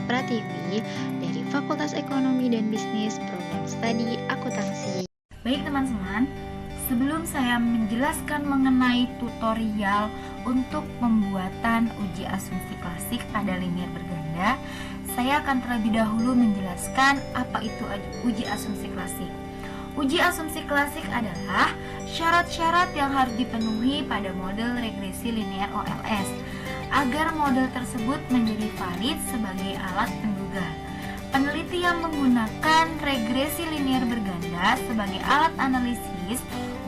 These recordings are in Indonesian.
Prativi dari Fakultas Ekonomi dan Bisnis Program Studi Akuntansi. Baik teman-teman, sebelum saya menjelaskan mengenai tutorial untuk pembuatan uji asumsi klasik pada linear berganda, saya akan terlebih dahulu menjelaskan apa itu uji asumsi klasik. Uji asumsi klasik adalah syarat-syarat yang harus dipenuhi pada model regresi linear OLS agar model tersebut menjadi valid sebagai alat penduga. Peneliti yang menggunakan regresi linear berganda sebagai alat analisis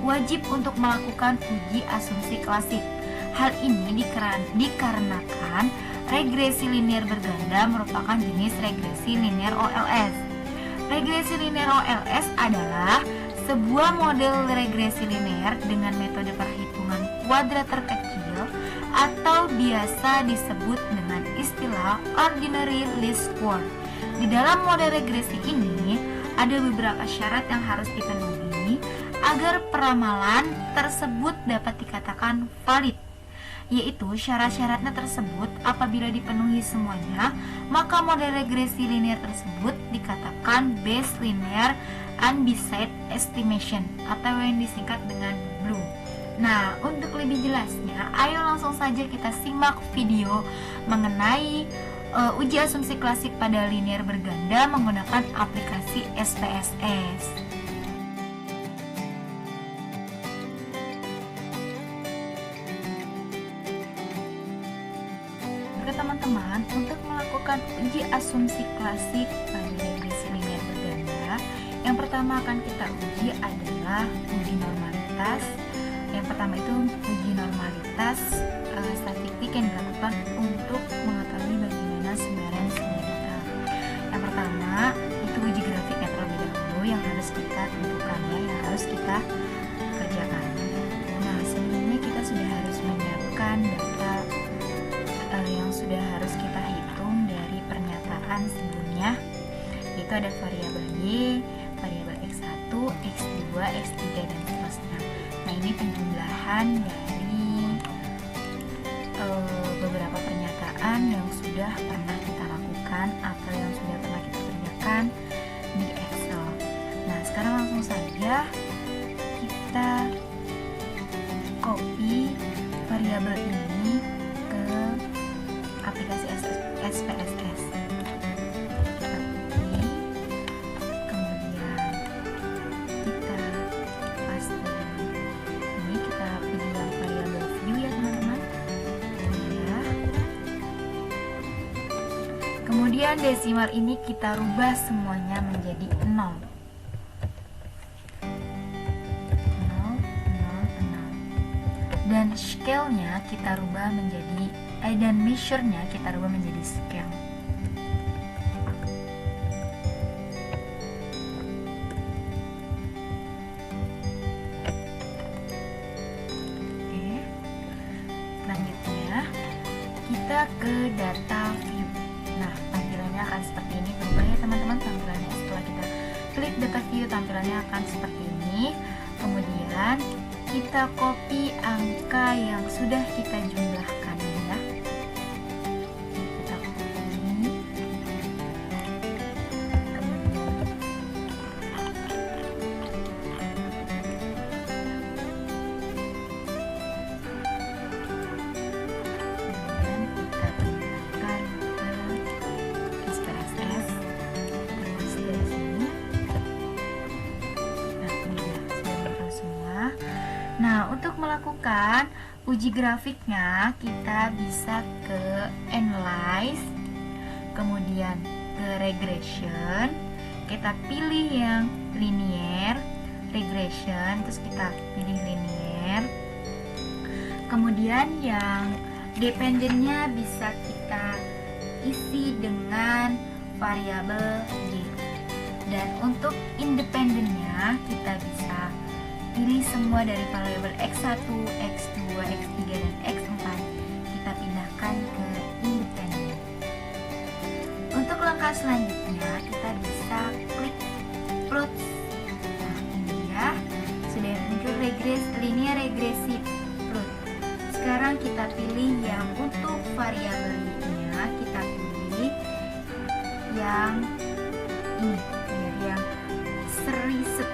wajib untuk melakukan uji asumsi klasik. Hal ini dikarenakan regresi linear berganda merupakan jenis regresi linear OLS. Regresi linear OLS adalah sebuah model regresi linear dengan metode perhitungan kuadrat terkecil atau biasa disebut dengan istilah ordinary least square. Di dalam model regresi ini ada beberapa syarat yang harus dipenuhi agar peramalan tersebut dapat dikatakan valid, yaitu syarat-syaratnya tersebut apabila dipenuhi semuanya, maka model regresi linear tersebut dikatakan Bayes linear unbiased estimation atau yang disingkat dengan BLEU. Nah, untuk lebih jelasnya, ayo langsung saja kita simak video mengenai uji asumsi klasik pada linear berganda menggunakan aplikasi SPSS. Oke teman-teman, untuk melakukan uji asumsi klasik pada regresi linear berganda, yang pertama akan kita uji adalah uji normalitas. Yang pertama itu uji normalitas statistik yang dilakukan untuk mengetahui bagaimana sebaran sebuah data. Yang pertama itu uji grafiknya terlebih dahulu yang harus kita tentukan yang harus kita kerjakan. Nah, sebelumnya kita sudah harus menyiapkan data yang sudah harus kita hitung dari pernyataan sebelumnya, yaitu ada variabel Y, variabel X1, X2, X3 dan seterusnya. Nah, ini penjumlahan dari beberapa pernyataan yang sudah pernah kita lakukan atau yang sudah pernah kita kerjakan di Excel. Nah, sekarang langsung saja kita copy variabel ini ke aplikasi SPSS. Kita copy, kemudian kita paste. Ini kita pilih yang variabel view ya teman-teman. Kemudian desimal ini kita rubah semuanya menjadi 0. 0, 0, 0. Dan scale-nya kita rubah menjadi dan measure-nya kita rubah menjadi scale. Oke. Selanjutnya kita ke data view. Nah, tampilannya akan seperti ini. Berubah ya teman-teman tampilannya. Setelah kita klik data view, tampilannya akan seperti ini. Kemudian kita copy angka yang sudah kita jumlahkan ya. Kita copy. Kemudian kita pindahkan ke SPSS. Terus dari sini. Nah, ini ya, sudah muncul semua. Nah, untuk melakukan uji grafiknya, kita bisa ke Analyze, kemudian ke Regression. Kita pilih yang Linear Regression, terus kita pilih Linear. Kemudian yang dependennya bisa kita isi dengan variabel Y. Dan untuk independennya kita bisa pilih semua dari variabel X1, X2, X3, dan X4. Kita pindahkan ke independen. Untuk langkah selanjutnya, kita bisa klik plot. Nah, ini ya, sudah muncul linear regresi plot. Sekarang kita pilih yang untuk variabelnya, kita pilih yang ini, biar yang serisit.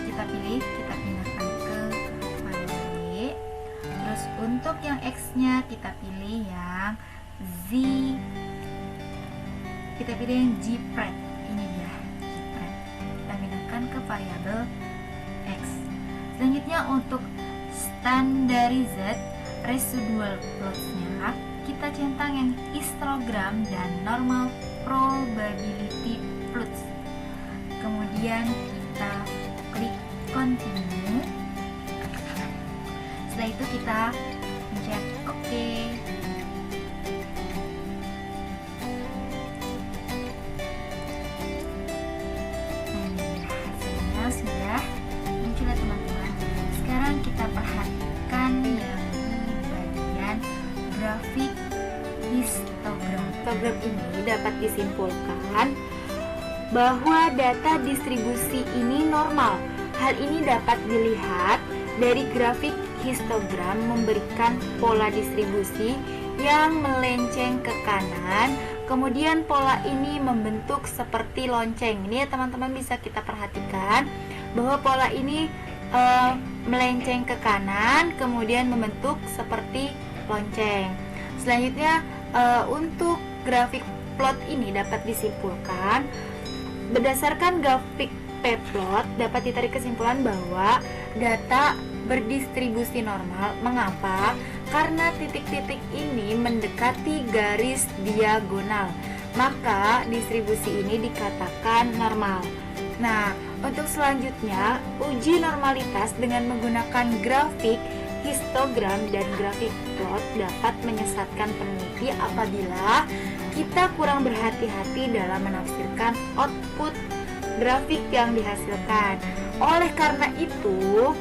Kita pilih, kita pindahkan ke variabel Y. Terus untuk yang X-nya kita pilih yang Z. Kita pilih yang Gpred. Ini dia, Gpred. Kita pindahkan ke variabel X. Selanjutnya untuk standarized residual plots-nya kita centang yang histogram dan normal probability plots. Kemudian kita klik continue. Setelah itu kita pencet OK. Hasilnya sudah muncul ya teman-teman. Sekarang kita perhatikan yang di bagian grafik histogram. Histogram ini dapat disimpulkan bahwa data distribusi ini normal. Hal ini dapat dilihat dari grafik histogram memberikan pola distribusi yang melenceng ke kanan. Kemudian pola ini membentuk seperti lonceng. Ini ya teman-teman, bisa kita perhatikan bahwa pola ini melenceng ke kanan, kemudian membentuk seperti lonceng. Selanjutnya untuk grafik plot ini dapat disimpulkan berdasarkan grafik p-plot dapat ditarik kesimpulan bahwa data berdistribusi normal. Mengapa? Karena titik-titik ini mendekati garis diagonal, maka distribusi ini dikatakan normal. Nah, untuk selanjutnya, uji normalitas dengan menggunakan grafik histogram dan grafik plot dapat menyesatkan peneliti apabila kita kurang berhati-hati dalam menafsirkan output grafik yang dihasilkan. Oleh karena itu,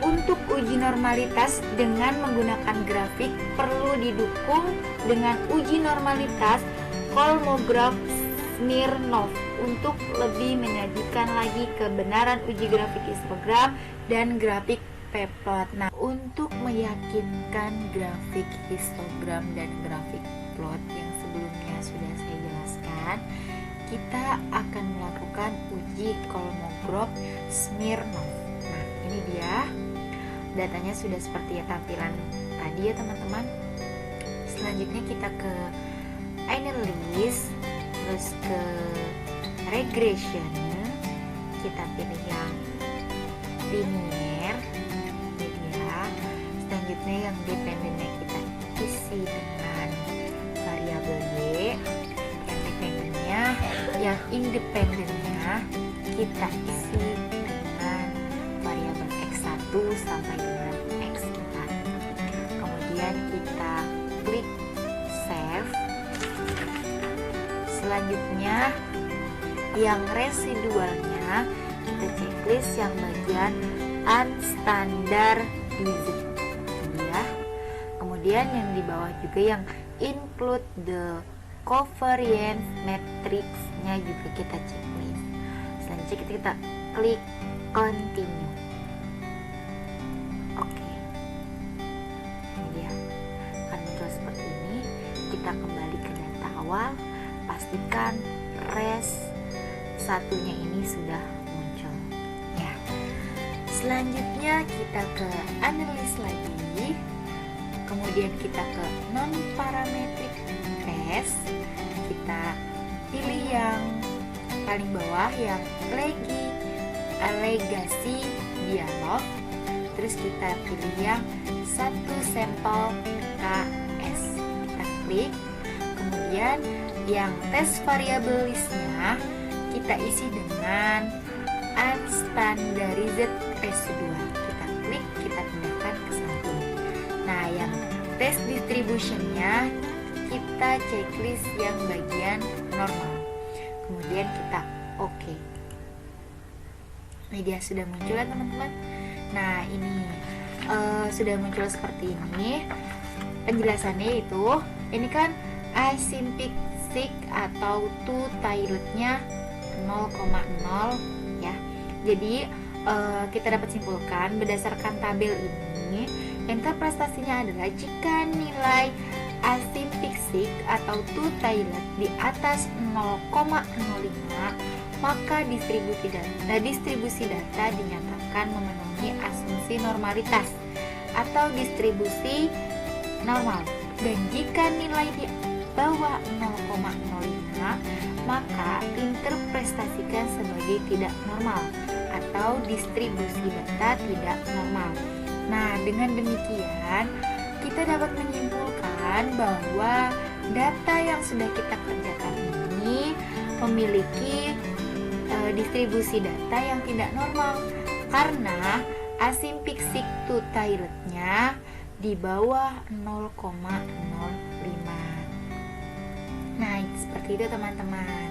untuk uji normalitas dengan menggunakan grafik perlu didukung dengan uji normalitas Kolmogorov-Smirnov untuk lebih menyajikan lagi kebenaran uji grafik histogram dan grafik p-plot. Nah, untuk meyakinkan grafik histogram dan grafik plot yang sebelumnya sudah saya jelaskan, kita akan melakukan uji Kolmogorov-Smirnov. Nah, ini dia. Datanya sudah seperti tampilan tadi ya teman-teman. Selanjutnya kita ke analysis, terus ke regression. Kita pilih yang linear. Selanjutnya yang dependennya kita isi dengan variabel Y, yang independennya kita isi dengan variabel X1 sampai dengan X4. Kemudian kita klik save. Selanjutnya yang residualnya kita checklist yang bagian unstandardized. Kemudian yang di bawah juga yang include the covariance matrix-nya juga kita checklist. Selanjutnya kita klik continue. Oke. Ini dia. Akan muncul seperti ini. Kita kembali ke data awal, pastikan res satunya ini sudah muncul. Ya. Selanjutnya kita ke analysis lagi. Kemudian kita ke non-parametric test. Kita pilih yang paling bawah yang legasi dialog. Terus kita pilih yang satu sampel KS. Kita klik. Kemudian yang test variable list-nya kita isi dengan unstandardized residual. Kita klik, kita pindahkan ke samping. Nah, yang test distribution-nya kita checklist yang bagian normal. Kemudian kita OK. Ini dia sudah muncul ya teman-teman. Nah, ini sudah muncul seperti ini. Penjelasannya itu, ini kan asymptotic atau two-tiered-nya 0,0 ya. Jadi kita dapat simpulkan berdasarkan tabel ini Interpretasinya adalah jika nilai asymptotic atau two-tailed di atas 0,05, maka distribusi data dinyatakan memenuhi asumsi normalitas atau distribusi normal. Dan jika nilai di bawah 0,05, maka interpretasikan sebagai tidak normal atau distribusi data tidak normal. Nah, dengan demikian kita dapat menyimpulkan bahwa data yang sudah kita kerjakan ini memiliki distribusi data yang tidak normal karena asymptotic two-tailednya di bawah 0,05. Nah, seperti itu teman-teman.